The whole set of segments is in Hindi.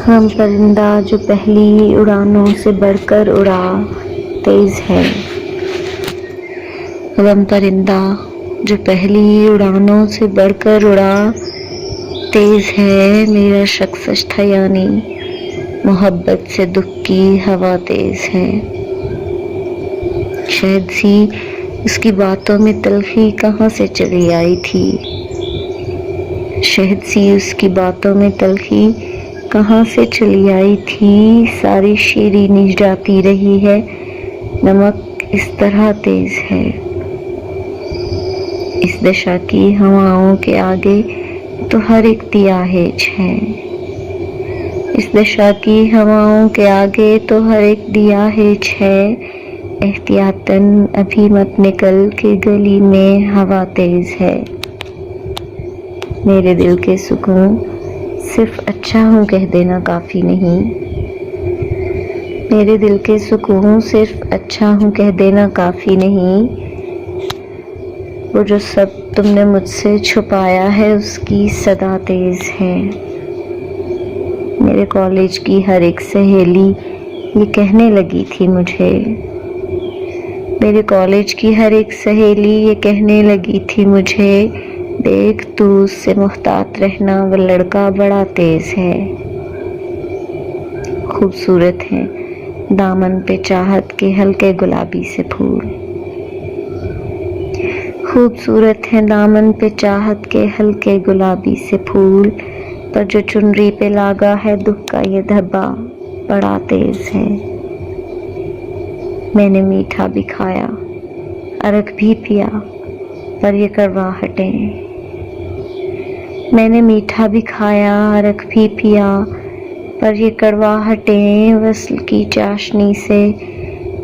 हम परिंदा जो पहली उड़ानों से बढ़कर उड़ा, तेज है। हम परिंदा जो पहली उड़ानों से बढ़कर उड़ा, तेज है। मेरा शख्स था यानी मोहब्बत से दुख की हवा तेज है। शायद सी उसकी बातों में तलखी कहाँ से चली आई थी। शायद सी उसकी बातों में तलखी कहाँ से चली आई थी। सारी शीरीनी जाती रही है, नमक इस तरह तेज है। इस दशा की हवाओं के आगे तो हर एक दिया हेज है। इस दशा की हवाओं के आगे तो हर एक दिया हेज है। एहतियातन अभी मत निकल के गली में हवा तेज है। मेरे दिल के सुकून सिर्फ अच्छा हूँ कह देना काफ़ी नहीं। मेरे दिल के सुकून सिर्फ अच्छा हूँ कह देना काफ़ी नहीं। वो जो सब तुमने मुझसे छुपाया है उसकी सदा तेज है। मेरे कॉलेज की हर एक सहेली ये कहने लगी थी मुझे। मेरे कॉलेज की हर एक सहेली ये कहने लगी थी मुझे, देख तू उससे मुहतात रहना, वो लड़का बड़ा तेज है। खूबसूरत है दामन पे चाहत के हल्के गुलाबी से फूल। खूबसूरत है दामन पे चाहत के हल्के गुलाबी से फूल, पर जो चुनरी पे लागा है दुख का ये धब्बा बड़ा तेज है। मैंने मीठा भी खाया, अरक भी पिया, पर ये कड़वाहटें। मैंने मीठा भी खाया, अरक भी पिया, पर ये कड़वाहटें। वस्ल की चाशनी से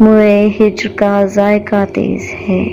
मुए हिज्र का जायका तेज है।